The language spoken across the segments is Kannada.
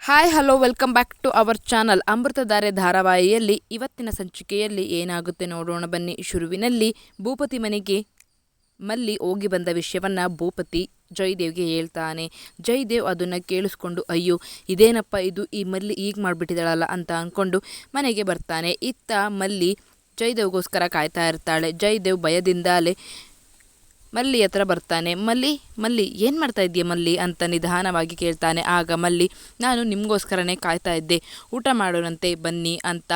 Hi hello welcome back to our channel. Amruthadhaare ಧಾರಾವಾಹಿಯಲ್ಲಿ ಇವತ್ತಿನ ಸಂಚಿಕೆಯಲ್ಲಿ ಏನಾಗುತ್ತೆ ನೋಡೋಣ ಬನ್ನಿ. ಶುರುವಿನಲ್ಲಿ ಭೂಪತಿ ಮನೆಗೆ ಮಲ್ಲಿ ಹೋಗಿ ಬಂದ ವಿಷಯವನ್ನು ಭೂಪತಿ ಜಯದೇವ್ಗೆ ಹೇಳ್ತಾನೆ. ಜಯದೇವ್ ಅದನ್ನು ಕೇಳಿಸ್ಕೊಂಡು ಅಯ್ಯೋ ಇದೇನಪ್ಪ ಇದು, ಈ ಮಲ್ಲಿ ಈಗ ಮಾಡಿಬಿಟ್ಟಿದ್ದಾಳಲ್ಲ ಅಂತ ಅಂದ್ಕೊಂಡು ಮನೆಗೆ ಬರ್ತಾನೆ. ಇತ್ತ ಮಲ್ಲಿ ಜಯದೇವ್ಗೋಸ್ಕರ ಕಾಯ್ತಾ ಇರ್ತಾಳೆ. ಜಯದೇವ್ ಭಯದಿಂದಲೇ ಮಲ್ಲಿ ಹತ್ರ ಬರ್ತಾನೆ. ಮಲ್ಲಿ ಏನು ಮಾಡ್ತಾ ಇದೆಯಾ ಮಲ್ಲಿ ಅಂತ ನಿಧಾನವಾಗಿ ಕೇಳ್ತಾನೆ. ಆಗ ಮಲ್ಲಿ ನಾನು ನಿಮಗೋಸ್ಕರನೇ ಕಾಯ್ತಾ ಇದ್ದೆ, ಊಟ ಮಾಡೋಣಂತೆ ಬನ್ನಿ ಅಂತ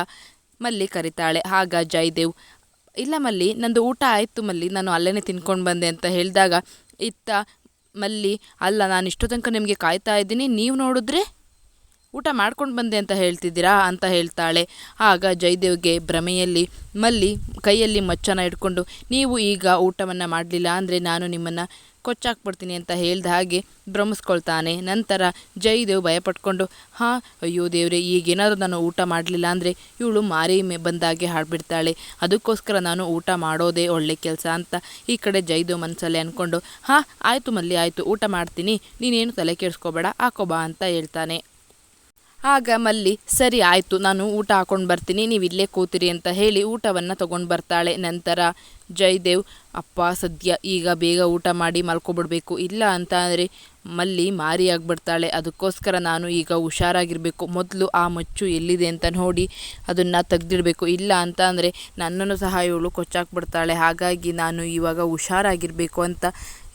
ಮಲ್ಲಿ ಕರಿತಾಳೆ. ಆಗ ಜಯದೇವ್ ಇಲ್ಲ ಮಲ್ಲಿ, ನಂದು ಊಟ ಆಯಿತು ಮಲ್ಲಿ, ನಾನು ಅಲ್ಲೇ ತಿನ್ಕೊಂಡು ಬಂದೆ ಅಂತ ಹೇಳಿದಾಗ ಇತ್ತ ಮಲ್ಲಿ ಅಲ್ಲ, ನಾನು ಇಷ್ಟೋ ತನಕ ನಿಮಗೆ ಕಾಯ್ತಾ ಇದ್ದೀನಿ, ನೀವು ನೋಡಿದ್ರೆ ಊಟ ಮಾಡ್ಕೊಂಡು ಬಂದೆ ಅಂತ ಹೇಳ್ತಿದ್ದೀರಾ ಅಂತ ಹೇಳ್ತಾಳೆ. ಆಗ ಜಯದೇವ್ಗೆ ಭ್ರಮೆಯಲ್ಲಿ ಮಲ್ಲಿ ಕೈಯಲ್ಲಿ ಮಚ್ಚನ ಇಟ್ಕೊಂಡು ನೀವು ಈಗ ಊಟವನ್ನು ಮಾಡಲಿಲ್ಲ ಅಂದರೆ ನಾನು ನಿಮ್ಮನ್ನು ಕೊಚ್ಚಾಕ್ಬಿಡ್ತೀನಿ ಅಂತ ಹೇಳ್ದ ಹಾಗೆ ಭ್ರಮಿಸ್ಕೊಳ್ತಾನೆ. ನಂತರ ಜಯದೇವ್ ಭಯಪಟ್ಕೊಂಡು ಅಯ್ಯೋ ದೇವ್ರೆ, ಈಗೇನಾದರೂ ನಾನು ಊಟ ಮಾಡಲಿಲ್ಲ ಅಂದರೆ ಇವಳು ಮಾರಿ ಬಂದಾಗೆ ಹಾಡ್ಬಿಡ್ತಾಳೆ, ಅದಕ್ಕೋಸ್ಕರ ನಾನು ಊಟ ಮಾಡೋದೇ ಒಳ್ಳೆ ಕೆಲಸ ಅಂತ ಈ ಕಡೆ ಜಯದೇವ್ ಮನಸ್ಸಲ್ಲೇ ಅಂದ್ಕೊಂಡು ಆಯಿತು ಮಲ್ಲಿ ಆಯಿತು, ಊಟ ಮಾಡ್ತೀನಿ, ನೀನೇನು ತಲೆ ಕೆಡಿಸ್ಕೋಬೇಡ, ಹಾಕೋಬಾ ಅಂತ ಹೇಳ್ತಾನೆ. ಆಗ ಮಲ್ಲಿ ಸರಿ ಆಯಿತು, ನಾನು ಊಟ ಹಾಕೊಂಡು ಬರ್ತೀನಿ, ನೀವು ಇಲ್ಲೇ ಕೂತಿರಿ ಅಂತ ಹೇಳಿ ಊಟವನ್ನು ತೊಗೊಂಡು ಬರ್ತಾಳೆ. ನಂತರ ಜಯದೇವ್ ಅಪ್ಪ ಸದ್ಯ ಈಗ ಬೇಗ ಊಟ ಮಾಡಿ ಮಲ್ಕೊಬಿಡ್ಬೇಕು, ಇಲ್ಲ ಅಂತ ಅಂದರೆ ಮಲ್ಲಿ ಮಾರಿ ಆಗಿಬಿಡ್ತಾಳೆ, ಅದಕ್ಕೋಸ್ಕರ ನಾನು ಈಗ ಹುಷಾರಾಗಿರಬೇಕು, ಮೊದಲು ಆ ಮಚ್ಚು ಎಲ್ಲಿದೆ ಅಂತ ನೋಡಿ ಅದನ್ನು ತೆಗ್ದಿಡಬೇಕು, ಇಲ್ಲ ಅಂತ ಅಂದರೆ ನನ್ನನ್ನು ಸಹ ಇವಳು ಕೊಚ್ಚಾಕ್ಬಿಡ್ತಾಳೆ, ಹಾಗಾಗಿ ನಾನು ಇವಾಗ ಹುಷಾರಾಗಿರಬೇಕು ಅಂತ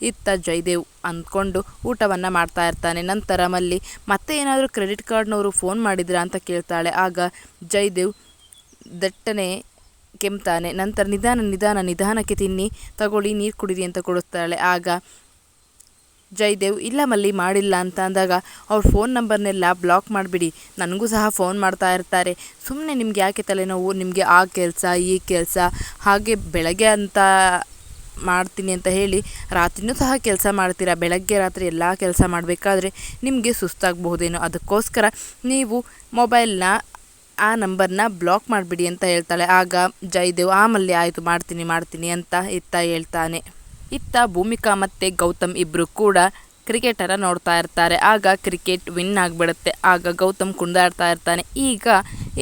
ಇತ್ತ ಜಯದೇವ್ ಅಂದ್ಕೊಂಡು ಊಟವನ್ನು ಮಾಡ್ತಾ ಇರ್ತಾನೆ. ನಂತರ ಮಲ್ಲಿ ಮತ್ತೆ ಏನಾದರೂ ಕ್ರೆಡಿಟ್ ಕಾರ್ಡ್ನವರು ಫೋನ್ ಮಾಡಿದ್ರಾ ಅಂತ ಕೇಳ್ತಾಳೆ. ಆಗ ಜಯದೇವ್ ದಟ್ಟನೆ ಕೆಮ್ತಾನೆ. ನಂತರ ನಿಧಾನಕ್ಕೆ ತಿನ್ನಿ, ತಗೊಳ್ಳಿ, ನೀರು ಕುಡೀರಿ ಅಂತ ಕೊಡಿಸ್ತಾಳೆ. ಆಗ ಜಯದೇವ್ ಇಲ್ಲ ಮಲ್ಲಿ ಮಾಡಿಲ್ಲ ಅಂತ ಅಂದಾಗ ಅವ್ರ ಫೋನ್ ನಂಬರ್ನೆಲ್ಲ ಬ್ಲಾಕ್ ಮಾಡಿಬಿಡಿ, ನನಗೂ ಸಹ ಫೋನ್ ಮಾಡ್ತಾ ಇರ್ತಾರೆ, ಸುಮ್ಮನೆ ನಿಮ್ಗೆ ಯಾಕೆ ತಲೆನೋವು, ನಿಮಗೆ ಆ ಕೆಲಸ ಈ ಕೆಲಸ ಹಾಗೆ ಬೆಳಗ್ಗೆ ಅಂತ ಮಾಡ್ತೀನಿ ಅಂತ ಹೇಳಿ ರಾತ್ರಿನೂ ಸಹ ಕೆಲಸ ಮಾಡ್ತೀರಾ, ಬೆಳಗ್ಗೆ ರಾತ್ರಿ ಎಲ್ಲ ಕೆಲಸ ಮಾಡಬೇಕಾದ್ರೆ ನಿಮಗೆ ಸುಸ್ತಾಗಬಹುದೇನೋ, ಅದಕ್ಕೋಸ್ಕರ ನೀವು ಮೊಬೈಲ್ನ ಆ ನಂಬರ್ನ ಬ್ಲಾಕ್ ಮಾಡಿಬಿಡಿ ಅಂತ ಹೇಳ್ತಾಳೆ. ಆಗ ಜಯದೇವ್ ಮಲ್ಲಿ ಆಯಿತು ಮಾಡ್ತೀನಿ ಅಂತ ಇತ್ತ ಹೇಳ್ತಾನೆ. ಇತ್ತ ಭೂಮಿಕಾ ಮತ್ತು ಗೌತಮ್ ಇಬ್ಬರು ಕೂಡ ಕ್ರಿಕೆಟರ ನೋಡ್ತಾ ಇರ್ತಾರೆ. ಆಗ ಕ್ರಿಕೆಟ್ ವಿನ್ ಆಗಿಬಿಡುತ್ತೆ. ಆಗ ಗೌತಮ್ ಕುಣಿದಾಡ್ತಾ ಇರ್ತಾನೆ, ಈಗ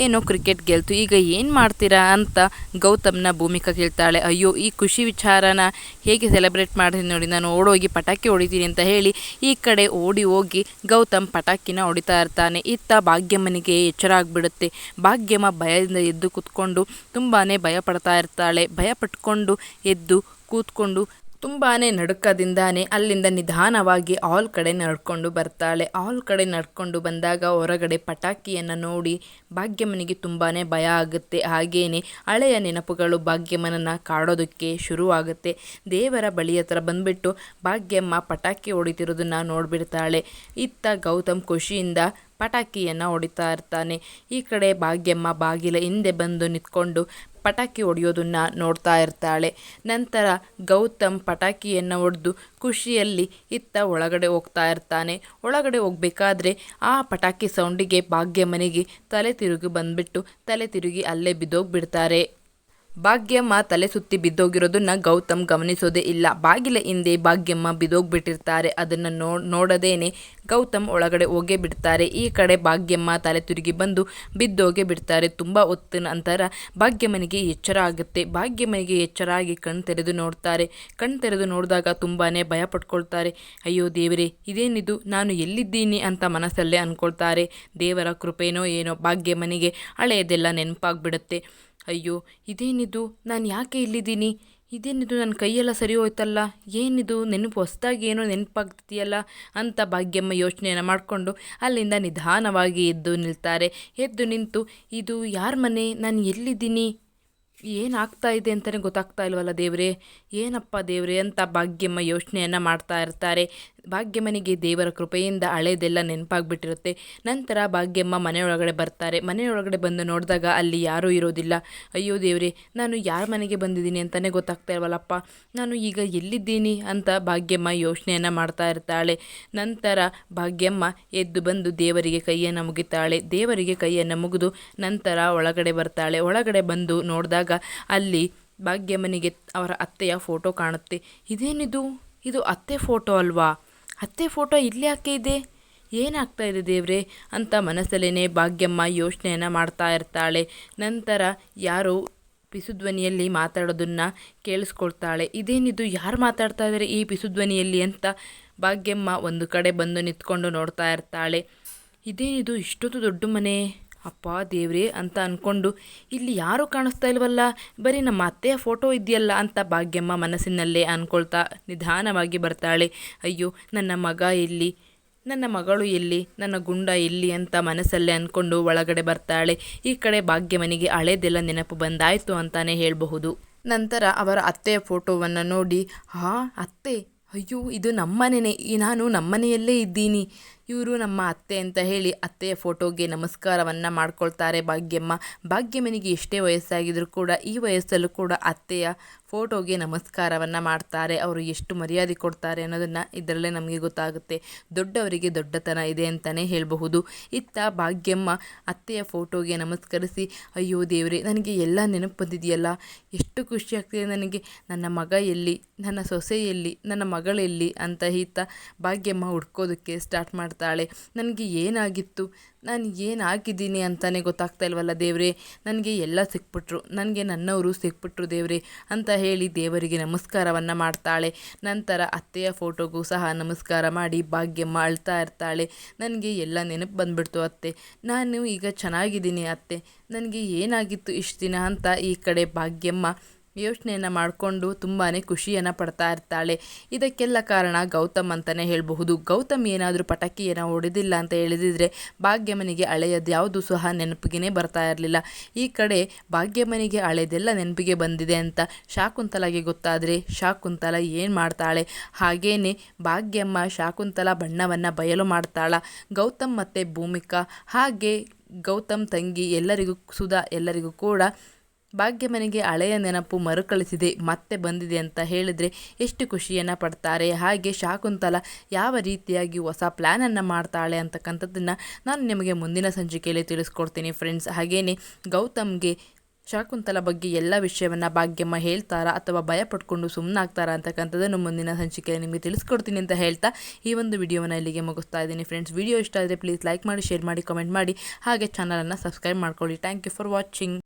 ಏನೋ ಕ್ರಿಕೆಟ್ ಗೆಲ್ತು, ಈಗ ಏನು ಮಾಡ್ತೀರಾ ಅಂತ ಗೌತಮ್ನ ಭೂಮಿಕಾ ಕೇಳ್ತಾಳೆ. ಅಯ್ಯೋ ಈ ಖುಷಿ ವಿಚಾರನ ಹೇಗೆ ಸೆಲೆಬ್ರೇಟ್ ಮಾಡ್ತೀನಿ ನೋಡಿ, ನಾನು ಓಡೋಗಿ ಪಟಾಕಿ ಹೊಡಿತೀನಿ ಅಂತ ಹೇಳಿ ಈ ಕಡೆ ಓಡಿ ಹೋಗಿ ಗೌತಮ್ ಪಟಾಕಿನ ಹೊಡಿತಾ ಇರ್ತಾನೆ. ಇತ್ತ ಭಾಗ್ಯಮ್ಮನಿಗೆ ಎಚ್ಚರ ಆಗಿಬಿಡುತ್ತೆ. ಭಾಗ್ಯಮ್ಮ ಭಯದಿಂದ ಎದ್ದು ಕೂತ್ಕೊಂಡು ತುಂಬಾ ಭಯ ಪಡ್ತಾ ಇರ್ತಾಳೆ. ಭಯಪಟ್ಕೊಂಡು ಎದ್ದು ಕೂತ್ಕೊಂಡು ತುಂಬಾ ನಡುಕದಿಂದಾನೆ ಅಲ್ಲಿಂದ ನಿಧಾನವಾಗಿ ಹಾಲ್ ಕಡೆ ನಡ್ಕೊಂಡು ಬರ್ತಾಳೆ. ಹಾಲ್ ಕಡೆ ನಡ್ಕೊಂಡು ಬಂದಾಗ ಹೊರಗಡೆ ಪಟಾಕಿಯನ್ನು ನೋಡಿ ಭಾಗ್ಯಮ್ಮನಿಗೆ ತುಂಬಾ ಭಯ ಆಗುತ್ತೆ. ಹಾಗೇನೆ ಹಳೆಯ ನೆನಪುಗಳು ಭಾಗ್ಯಮ್ಮನನ್ನು ಕಾಡೋದಕ್ಕೆ ಶುರುವಾಗುತ್ತೆ. ದೇವರ ಬಳಿ ಹತ್ರ ಬಂದುಬಿಟ್ಟು ಭಾಗ್ಯಮ್ಮ ಪಟಾಕಿ ಹೊಡಿತಿರೋದನ್ನು ನೋಡಿಬಿಡ್ತಾಳೆ. ಇತ್ತ ಗೌತಮ್ ಖುಷಿಯಿಂದ ಪಟಾಕಿಯನ್ನು ಹೊಡಿತಾ ಇರ್ತಾನೆ. ಈ ಕಡೆ ಭಾಗ್ಯಮ್ಮ ಬಾಗಿಲ ಹಿಂದೆ ಬಂದು ನಿಂತ್ಕೊಂಡು ಪಟಾಕಿ ಹೊಡೆಯೋದನ್ನು ನೋಡ್ತಾ ಇರ್ತಾಳೆ. ನಂತರ ಗೌತಮ್ ಪಟಾಕಿಯನ್ನು ಹೊಡೆದು ಖುಷಿಯಲ್ಲಿ ಇತ್ತ ಒಳಗಡೆ ಹೋಗ್ತಾ ಇರ್ತಾನೆ. ಒಳಗಡೆ ಹೋಗ್ಬೇಕಾದ್ರೆ ಆ ಪಟಾಕಿ ಸೌಂಡಿಗೆ ಭಾಗ್ಯಮ್ಮನಿಗೆ ತಲೆ ತಿರುಗಿ ಅಲ್ಲೇ ಬಿದ್ದೋಗ್ಬಿಡ್ತಾರೆ. ಭಾಗ್ಯಮ್ಮ ತಲೆ ಸುತ್ತಿ ಬಿದ್ದೋಗಿರೋದನ್ನ ಗೌತಮ್ ಗಮನಿಸೋದೇ ಇಲ್ಲ. ಬಾಗಿಲ ಹಿಂದೆ ಭಾಗ್ಯಮ್ಮ ಬಿದ್ದೋಗ್ಬಿಟ್ಟಿರ್ತಾರೆ. ಅದನ್ನು ನೋಡದೇನೆ ಗೌತಮ್ ಒಳಗಡೆ ಹೋಗೇ ಬಿಡ್ತಾರೆ. ಈ ಕಡೆ ಭಾಗ್ಯಮ್ಮ ತಲೆ ತಿರುಗಿ ಬಂದು ಬಿದ್ದೋಗೆ ಬಿಡ್ತಾರೆ. ತುಂಬ ಹೊತ್ತಿನ ನಂತರ ಭಾಗ್ಯಮ್ಮನಿಗೆ ಎಚ್ಚರ ಆಗುತ್ತೆ. ಭಾಗ್ಯಮ್ಮನಿಗೆ ಎಚ್ಚರ ಆಗಿ ಕಣ್ಣು ತೆರೆದು ನೋಡಿದಾಗ ತುಂಬಾ ಭಯ ಪಟ್ಕೊಳ್ತಾರೆ. ಅಯ್ಯೋ ದೇವರೇ, ಇದೇನಿದು, ನಾನು ಎಲ್ಲಿದ್ದೀನಿ ಅಂತ ಮನಸ್ಸಲ್ಲೇ ಅಂದ್ಕೊಳ್ತಾರೆ. ದೇವರ ಕೃಪೆನೋ ಏನೋ ಭಾಗ್ಯಮ್ಮನಿಗೆ ಹಳೆಯದೆಲ್ಲ ನೆನಪಾಗ್ಬಿಡುತ್ತೆ. ಅಯ್ಯೋ ಇದೇನಿದು, ನಾನು ಯಾಕೆ ಇಲ್ಲಿದ್ದೀನಿ, ಇದೇನಿದು, ನನ್ನ ಕೈಯೆಲ್ಲ ಸರಿ ಹೋಯ್ತಲ್ಲ, ಏನಿದು ನೆನಪು, ಹೊಸ್ದಾಗಿ ಏನೋ ನೆನಪಾಗ್ತಿದೆಯಲ್ಲ ಅಂತ ಭಾಗ್ಯಮ್ಮ ಯೋಚನೆಯನ್ನು ಮಾಡಿಕೊಂಡು ಅಲ್ಲಿಂದ ನಿಧಾನವಾಗಿ ಎದ್ದು ನಿಲ್ತಾರೆ. ಎದ್ದು ನಿಂತು ಇದು ಯಾರ ಮನೆ, ನಾನು ಎಲ್ಲಿದ್ದೀನಿ, ಏನಾಗ್ತಾ ಇದೆ ಅಂತಲೇ ಗೊತ್ತಾಗ್ತಾ ಇಲ್ವಲ್ಲ ದೇವರೇ, ಏನಪ್ಪ ದೇವರೇ ಅಂತ ಭಾಗ್ಯಮ್ಮ ಯೋಚನೆಯನ್ನು ಮಾಡ್ತಾ ಇರ್ತಾರೆ. ಭಾಗ್ಯಮ್ಮನಿಗೆ ದೇವರ ಕೃಪೆಯಿಂದ ಹಳೇದೆಲ್ಲ ನೆನಪಾಗ್ಬಿಟ್ಟಿರುತ್ತೆ. ನಂತರ ಭಾಗ್ಯಮ್ಮ ಮನೆಯೊಳಗಡೆ ಬರ್ತಾರೆ. ಮನೆಯೊಳಗಡೆ ಬಂದು ನೋಡಿದಾಗ ಅಲ್ಲಿ ಯಾರೂ ಇರೋದಿಲ್ಲ. ಅಯ್ಯೋ ದೇವರೇ, ನಾನು ಯಾರ ಮನೆಗೆ ಬಂದಿದ್ದೀನಿ ಅಂತಲೇ ಗೊತ್ತಾಗ್ತಾ ಇಲ್ವಲ್ಲಪ್ಪ, ನಾನು ಈಗ ಎಲ್ಲಿದ್ದೀನಿ ಅಂತ ಭಾಗ್ಯಮ್ಮ ಯೋಚನೆಯನ್ನು ಮಾಡ್ತಾ ಇರ್ತಾಳೆ. ನಂತರ ಭಾಗ್ಯಮ್ಮ ಎದ್ದು ಬಂದು ದೇವರಿಗೆ ಕೈಯನ್ನು ಮುಗಿತಾಳೆ. ದೇವರಿಗೆ ಕೈಯನ್ನು ಮುಗಿದು ನಂತರ ಒಳಗಡೆ ಬರ್ತಾಳೆ. ಒಳಗಡೆ ಬಂದು ನೋಡಿದಾಗ ಅಲ್ಲಿ ಭಾಗ್ಯಮ್ಮನಿಗೆ ಅವರ ಅತ್ತೆಯ ಫೋಟೋ ಕಾಣುತ್ತೆ. ಇದೇನಿದು, ಇದು ಅತ್ತೆ ಫೋಟೋ ಅಲ್ವಾ, ಅತ್ತೆ ಫೋಟೋ ಇಲ್ಲಿ ಯಾಕೆ ಇದೆ, ಏನಾಗ್ತಾ ಇದೆ ದೇವ್ರೆ ಅಂತ ಮನಸ್ಸಲ್ಲೇ ಭಾಗ್ಯಮ್ಮ ಯೋಚನೆಯನ್ನು ಮಾಡ್ತಾ ಇರ್ತಾಳೆ. ನಂತರ ಯಾರೋ ಪಿಸುಧ್ವನಿಯಲ್ಲಿ ಮಾತಾಡೋದನ್ನು ಕೇಳಿಸ್ಕೊಳ್ತಾಳೆ. ಇದೇನಿದು, ಯಾರು ಮಾತಾಡ್ತಾ ಇದ್ದಾರೆ ಈ ಪಿಸುಧ್ವನಿಯಲ್ಲಿ ಅಂತ ಭಾಗ್ಯಮ್ಮ ಒಂದು ಕಡೆ ಬಂದು ನಿಂತ್ಕೊಂಡು ನೋಡ್ತಾ ಇರ್ತಾಳೆ. ಇದೇನಿದು, ಇಷ್ಟೊಂದು ದೊಡ್ಡ ಮನೆ, ಅಪ್ಪ ದೇವ್ರೆ ಅಂತ ಅಂದ್ಕೊಂಡು ಇಲ್ಲಿ ಯಾರೂ ಕಾಣಿಸ್ತಾ ಇಲ್ವಲ್ಲ, ಬರೀ ನಮ್ಮ ಅತ್ತೆಯ ಫೋಟೋ ಇದೆಯಲ್ಲ ಅಂತ ಭಾಗ್ಯಮ್ಮ ಮನಸ್ಸಿನಲ್ಲೇ ಅಂದ್ಕೊಳ್ತಾ ನಿಧಾನವಾಗಿ ಬರ್ತಾಳೆ. ಅಯ್ಯೋ, ನನ್ನ ಮಗ ಎಲ್ಲಿ, ನನ್ನ ಮಗಳು ಎಲ್ಲಿ, ನನ್ನ ಗುಂಡ ಎಲ್ಲಿ ಅಂತ ಮನಸ್ಸಲ್ಲೇ ಅಂದ್ಕೊಂಡು ಒಳಗಡೆ ಬರ್ತಾಳೆ. ಈ ಕಡೆ ಭಾಗ್ಯಮ್ಮನಿಗೆ ಹಳೇದೆಲ್ಲ ನೆನಪು ಬಂದಾಯಿತು ಅಂತಲೇ ಹೇಳಬಹುದು. ನಂತರ ಅವರ ಅತ್ತೆಯ ಫೋಟೋವನ್ನು ನೋಡಿ, ಅತ್ತೆ, ಅಯ್ಯೋ ಇದು ನಮ್ಮನೆಯೇ, ನಾನು ನಮ್ಮನೆಯಲ್ಲೇ ಇದ್ದೀನಿ, ಇವರು ನಮ್ಮ ಅತ್ತೆ ಅಂತ ಹೇಳಿ ಅತ್ತೆಯ ಫೋಟೋಗೆ ನಮಸ್ಕಾರವನ್ನು ಮಾಡ್ಕೊಳ್ತಾರೆ ಭಾಗ್ಯಮ್ಮ. ಭಾಗ್ಯಮ್ಮನಿಗೆ ಎಷ್ಟೇ ವಯಸ್ಸಾಗಿದ್ರೂ ಕೂಡ ಈ ವಯಸ್ಸಲ್ಲೂ ಕೂಡ ಅತ್ತೆಯ ಫೋಟೋಗೆ ನಮಸ್ಕಾರವನ್ನು ಮಾಡ್ತಾರೆ. ಅವರು ಎಷ್ಟು ಮರ್ಯಾದೆ ಕೊಡ್ತಾರೆ ಅನ್ನೋದನ್ನು ಇದರಲ್ಲೇ ನಮಗೆ ಗೊತ್ತಾಗುತ್ತೆ. ದೊಡ್ಡವರಿಗೆ ದೊಡ್ಡತನ ಇದೆ ಅಂತಲೇ ಹೇಳಬಹುದು. ಇತ್ತ ಭಾಗ್ಯಮ್ಮ ಅತ್ತೆಯ ಫೋಟೋಗೆ ನಮಸ್ಕರಿಸಿ, ಅಯ್ಯೋ ದೇವರೇ, ನನಗೆ ಎಲ್ಲ ನೆನಪು ಬಂದಿದೆಯಲ್ಲ, ಎಷ್ಟು ಖುಷಿ ಆಗ್ತಿದೆ ನನಗೆ, ನನ್ನ ಮಗ ಎಲ್ಲಿ, ನನ್ನ ಸೊಸೆ ಎಲ್ಲಿ, ನನ್ನ ಮಗಳೆಲ್ಲಿ ಅಂತ ಈತ ಭಾಗ್ಯಮ್ಮ ಹುಡ್ಕೋದಕ್ಕೆ ಸ್ಟಾರ್ಟ್ ಮಾಡ್ತಾಳೆ. ನನಗೆ ಏನಾಗಿತ್ತು, ನಾನು ಏನಾಗಿದ್ದೀನಿ ಅಂತಲೇ ಗೊತ್ತಾಗ್ತಾ ಇಲ್ವಲ್ಲ ದೇವರೇ, ನನಗೆ ಎಲ್ಲ ಸಿಕ್ಬಿಟ್ರು, ನನಗೆ ನನ್ನವರು ಸಿಕ್ಬಿಟ್ರು ದೇವರೇ ಅಂತ ಹೇಳಿ ದೇವರಿಗೆ ನಮಸ್ಕಾರವನ್ನು ಮಾಡ್ತಾಳೆ. ನಂತರ ಅತ್ತೆಯ ಫೋಟೋಗೂ ಸಹ ನಮಸ್ಕಾರ ಮಾಡಿ ಭಾಗ್ಯಮ್ಮ ಅಳ್ತಾ ಇರ್ತಾಳೆ. ನನಗೆ ಎಲ್ಲ ನೆನಪು ಬಂದುಬಿಡ್ತು ಅತ್ತೆ, ನಾನು ಈಗ ಚೆನ್ನಾಗಿದ್ದೀನಿ ಅತ್ತೆ, ನನಗೆ ಏನಾಗಿತ್ತು ಇಷ್ಟು ದಿನ ಅಂತ ಈ ಕಡೆ ಭಾಗ್ಯಮ್ಮ ಯೋಚನೆಯನ್ನು ಮಾಡಿಕೊಂಡು ತುಂಬಾ ಖುಷಿಯನ್ನು ಪಡ್ತಾ ಇರ್ತಾಳೆ. ಇದಕ್ಕೆಲ್ಲ ಕಾರಣ ಗೌತಮ್ ಅಂತಲೇ ಹೇಳಬಹುದು. ಗೌತಮ್ ಏನಾದರೂ ಪಟಾಕಿಯನ್ನು ಹೊಡೆದಿಲ್ಲ ಅಂತ ಹೇಳಿದರೆ ಭಾಗ್ಯಮ್ಮನಿಗೆ ಹಳೆಯದು ಯಾವುದು ಸಹ ನೆನಪಿಗೆ ಬರ್ತಾ ಇರಲಿಲ್ಲ. ಈ ಕಡೆ ಭಾಗ್ಯಮ್ಮನಿಗೆ ಹಳೆಯದೆಲ್ಲ ನೆನಪಿಗೆ ಬಂದಿದೆ ಅಂತ ಶಾಕುಂತಲಾಗೆ ಗೊತ್ತಾದರೆ ಶಾಕುಂತಲ ಏನು ಮಾಡ್ತಾಳೆ, ಹಾಗೇನೆ ಭಾಗ್ಯಮ್ಮ ಶಾಕುಂತಲ ಬಣ್ಣವನ್ನು ಬಯಲು ಮಾಡ್ತಾಳ. ಗೌತಮ್ ಮತ್ತು ಭೂಮಿಕಾ ಹಾಗೆ ಗೌತಮ್ ತಂಗಿ ಎಲ್ಲರಿಗೂ, ಸುಧಾ ಎಲ್ಲರಿಗೂ ಕೂಡ ಭಾಗ್ಯಮ್ಮನಿಗೆ ಹಳೆಯ ನೆನಪು ಮರುಕಳಿಸಿದೆ, ಮತ್ತೆ ಬಂದಿದೆ ಅಂತ ಹೇಳಿದರೆ ಎಷ್ಟು ಖುಷಿಯನ್ನು ಪಡ್ತಾರೆ. ಹಾಗೆ ಶಾಕುಂತಲ ಯಾವ ರೀತಿಯಾಗಿ ಹೊಸ ಪ್ಲ್ಯಾನನ್ನು ಮಾಡ್ತಾಳೆ ಅಂತಕ್ಕಂಥದ್ದನ್ನು ನಾನು ನಿಮಗೆ ಮುಂದಿನ ಸಂಚಿಕೆಯಲ್ಲಿ ತಿಳಿಸ್ಕೊಡ್ತೀನಿ ಫ್ರೆಂಡ್ಸ್. ಹಾಗೆಯೇ ಗೌತಮ್ಗೆ ಶಾಕುಂತಲ ಬಗ್ಗೆ ಎಲ್ಲ ವಿಷಯವನ್ನು ಭಾಗ್ಯಮ್ಮ ಹೇಳ್ತಾರಾ ಅಥವಾ ಭಯ ಪಡ್ಕೊಂಡು ಸುಮ್ಮನಾಗ್ತಾರಾ ಅಂತಕ್ಕಂಥದ್ದನ್ನು ಮುಂದಿನ ಸಂಚಿಕೆಯಲ್ಲಿ ನಿಮಗೆ ತಿಳಿಸ್ಕೊಡ್ತೀನಿ ಅಂತ ಹೇಳ್ತಾ ಈ ಒಂದು ವಿಡಿಯೋವನ್ನು ಇಲ್ಲಿಗೆ ಮುಗಿಸ್ತಾ ಇದ್ದೀನಿ ಫ್ರೆಂಡ್ಸ್. ವಿಡಿಯೋ ಇಷ್ಟ ಆದರೆ ಪ್ಲೀಸ್ ಲೈಕ್ ಮಾಡಿ, ಶೇರ್ ಮಾಡಿ, ಕಮೆಂಟ್ ಮಾಡಿ, ಹಾಗೆ ಚಾನಲನ್ನು ಸಬ್ಸ್ಕ್ರೈಬ್ ಮಾಡ್ಕೊಳ್ಳಿ. Thank you for watching.